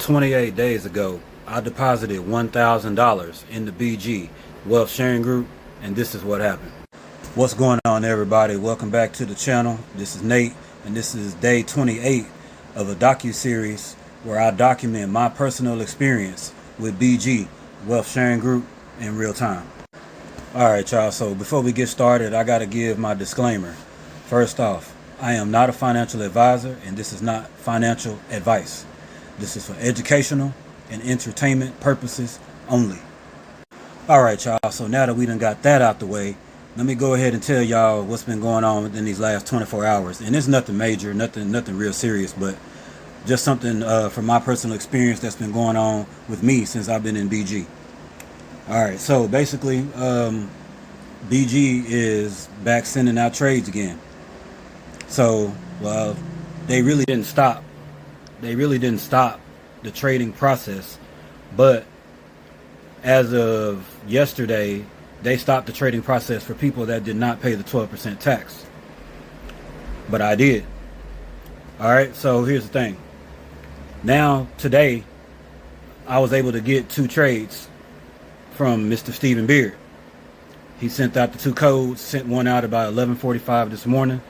28 days ago, I deposited $1,000 in the BG Wealth Sharing Group, and this is what happened. What's going on, everybody? Welcome back to the channel. This is Nate, and this is day 28 of a docu-series where I document my personal experience with BG Wealth Sharing Group in real time. Alright, y'all, so before we get started, I gotta give my disclaimer. First off, I am not a financial advisor, and this is not financial advice. This is for educational and entertainment purposes only. Alright, y'all, so now that we done got that out the way, let me go ahead and tell y'all what's been going on within these last 24 hours. And it's nothing major, nothing real serious, but just something from my personal experience that's been going on with me since I've been in BG. Alright, so basically, BG is back sending out trades again. So, well, they really didn't stop the trading process, but as of yesterday, they stopped the trading process for people that did not pay the 12% tax. But I did. Alright, so here's the thing. Now, today, I was able to get 2 trades from Mr. Stephen Beard. He sent out the 2 codes, sent one out about 11:45 this morning,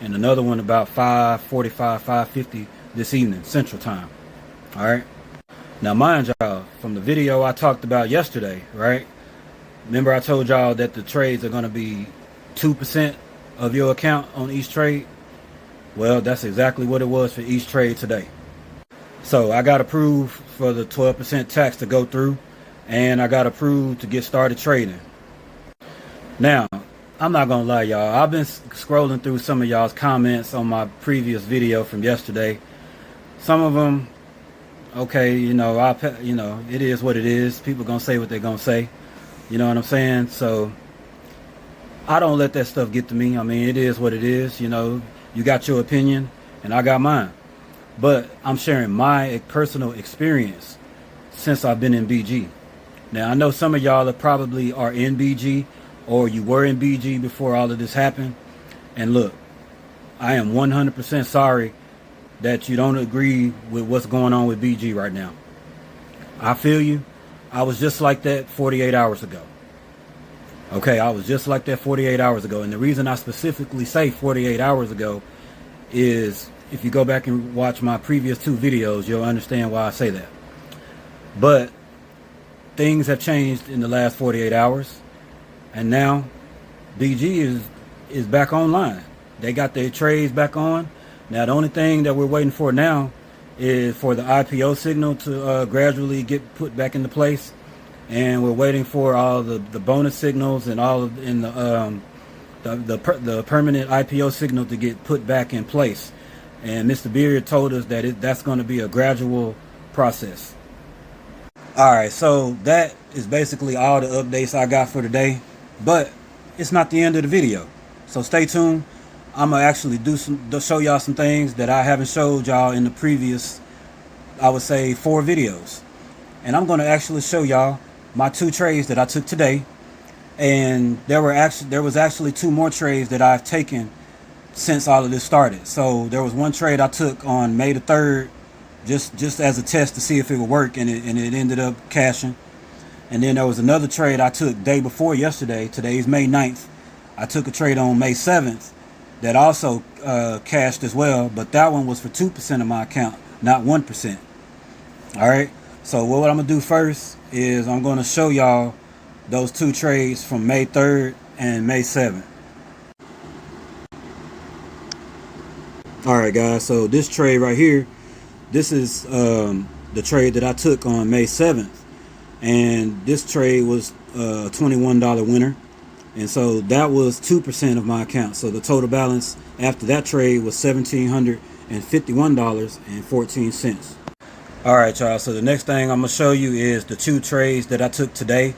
and another one about 5:45, 5:50 this evening, Central Time. Alright? Now, mind y'all, from the video I talked about yesterday, right? Remember I told y'all that the trades are going to be 2% of your account on each trade? Well, that's exactly what it was for each trade today. So, I got approved for the 12% tax to go through, and I got approved to get started trading. Now, I'm not gonna lie, y'all. I've been scrolling through some of y'all's comments on my previous video from yesterday. Some of them, okay, it is what it is. People gonna say what they're gonna say. You know what I'm saying? So I don't let that stuff get to me. I mean, it is what it is. You know, you got your opinion, and I got mine. But I'm sharing my personal experience since I've been in BG. Now, I know some of y'all probably are in BG, or you were in BG before all of this happened. And look, I am 100% sorry that you don't agree with what's going on with BG right now. I feel you. I was just like that 48 hours ago. Okay, I was just like that 48 hours ago. And the reason I specifically say 48 hours ago is if you go back and watch my previous 2 videos, you'll understand why I say that. But things have changed in the last 48 hours. And now BG is back online. They got their trades back on. Now the only thing that we're waiting for now is for the IPO signal to gradually get put back into place, and we're waiting for all the bonus signals and all of the permanent IPO signal to get put back in place. And Mr. Beard told us that that's going to be a gradual process. All right, so that is basically all the updates I got for today. But it's not the end of the video, so stay tuned. I'm gonna actually show y'all some things that I haven't showed y'all in the previous, I would say, 4 videos. And I'm gonna actually show y'all my 2 trades that I took today. And there was actually 2 more trades that I've taken since all of this started. So there was one trade I took on May the 3rd, just as a test to see if it would work, and it ended up cashing. And then there was another trade I took day before yesterday. Today's May 9th. I took a trade on May 7th that also cashed as well, but that one was for 2% of my account, not 1%. Alright, so what I'm going to do first is I'm going to show y'all those 2 trades from May 3rd and May 7th. Alright guys, so this trade right here, this is the trade that I took on May 7th. And this trade was a $21 winner, and so that was 2% of my account. So the total balance after that trade was $1,751.14. All right, y'all, so the next thing I'm gonna show you is the 2 trades that I took today,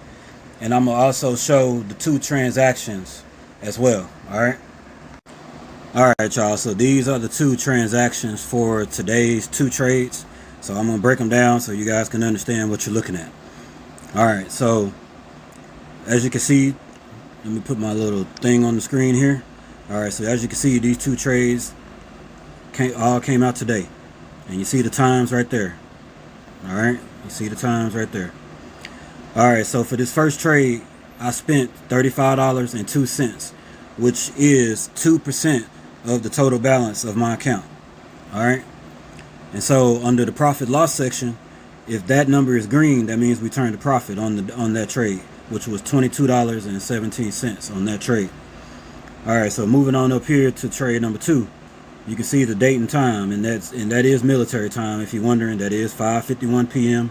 and I'm gonna also show the 2 transactions as well. All right, y'all, so these are the 2 transactions for today's 2 trades. So I'm gonna break them down so you guys can understand what you're looking at. Alright, so as you can see, let me put my little thing on the screen here. Alright, so as you can see, these 2 trades all came out today. And you see the times right there. All right, you see the times right there. All right, so for this first trade, I spent $35.02, which is 2% of the total balance of my account. All right, and so under the profit loss section, if that number is green, that means we turned a profit on that trade, which was $22.17 on that trade. All right, so moving on up here to trade number 2, you can see the date and time, and that is military time. If you're wondering, that is 5:51 p.m.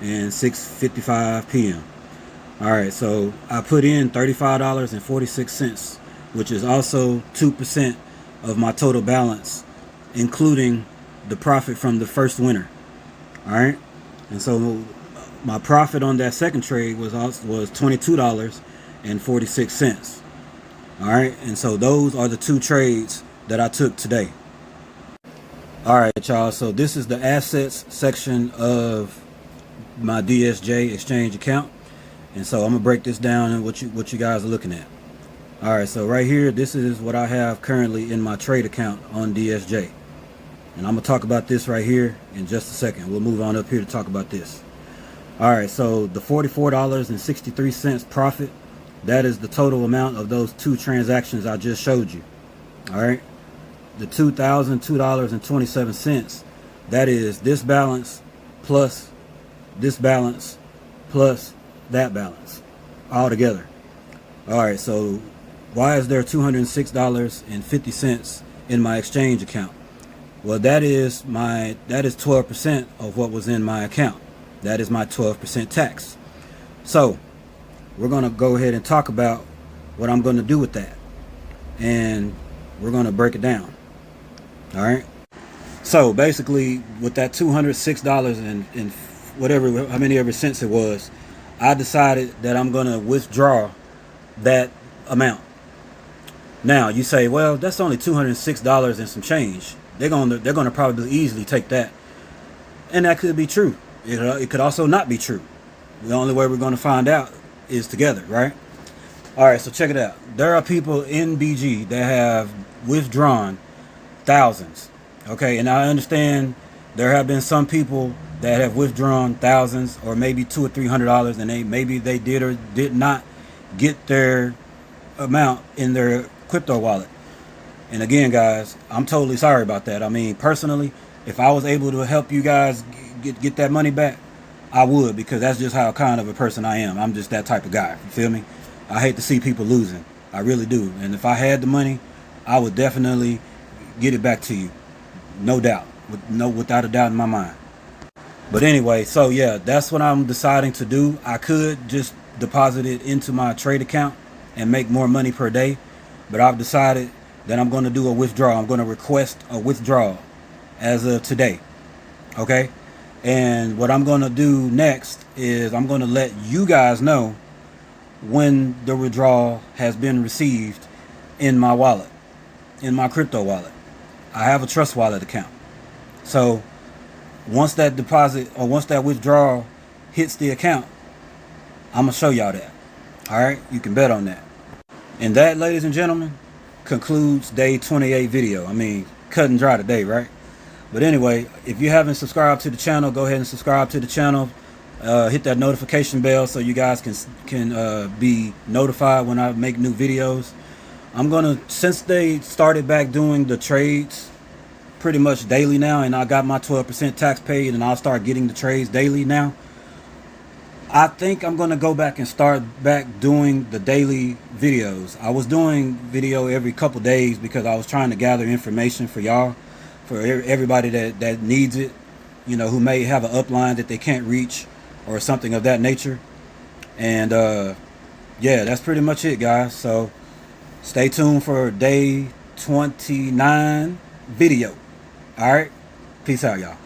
and 6:55 p.m. All right, so I put in $35.46, which is also 2% of my total balance, including the profit from the first winner. All right, and so my profit on that second trade was $22.46. All right, and so those are the 2 trades that I took today. All right, y'all, so this is the assets section of my DSJ exchange account, and so I'm gonna break this down and what you guys are looking at. All right, so right here, this is what I have currently in my trade account on DSJ, and I'm gonna talk about this right here in just a second. We'll move on up here to talk about this. All right, so the $44.63 profit, that is the total amount of those 2 transactions I just showed you. All right, the $2,002.27, that is this balance plus this balance plus that balance all together. All right, so why is there $206.50 in my exchange account? Well, that is 12% of what was in my account. That is my 12% tax. So we're going to go ahead and talk about what I'm going to do with that, and we're going to break it down. All right, so basically with that $206 and whatever, how many ever cents it was, I decided that I'm going to withdraw that amount. Now you say, well, that's only $206 and some change. They're going to probably easily take that, and that could be true. It could also not be true. The only way we're going to find out is together, right? All right, so check it out. There are people in BG that have withdrawn thousands. Okay, and I understand there have been some people that have withdrawn thousands, or maybe $200 or $300, and maybe they did or did not get their amount in their crypto wallet. And again, guys, I'm totally sorry about that. I mean, personally, if I was able to help you guys get that money back, I would, because that's just how kind of a person I am. I'm just that type of guy. You feel me? I hate to see people losing. I really do. And if I had the money, I would definitely get it back to you. No doubt. Without a doubt in my mind. But anyway, so yeah, that's what I'm deciding to do. I could just deposit it into my trade account and make more money per day, but I've decided that I'm going to do a withdrawal. I'm going to request a withdrawal as of today. Okay? And what I'm going to do next is I'm going to let you guys know when the withdrawal has been received in my wallet, in my crypto wallet. I have a trust wallet account. So once that deposit or once that withdrawal hits the account, I'm going to show y'all that. All right? You can bet on that. And that, ladies and gentlemen, concludes day 28 video. I mean, cut and dry today, right? But anyway, if you haven't subscribed to the channel, go ahead and subscribe to the channel. Hit that notification bell so you guys can be notified when I make new videos. I'm gonna, since they started back doing the trades pretty much daily now, and I got my 12% tax paid, and I'll start getting the trades daily now, I think I'm gonna go back and start back doing the daily videos. I was doing video every couple days because I was trying to gather information for y'all, for everybody that needs it, you know, who may have an upline that they can't reach or something of that nature. And yeah, that's pretty much it, guys. So stay tuned for day 29 video. All right, peace out, y'all.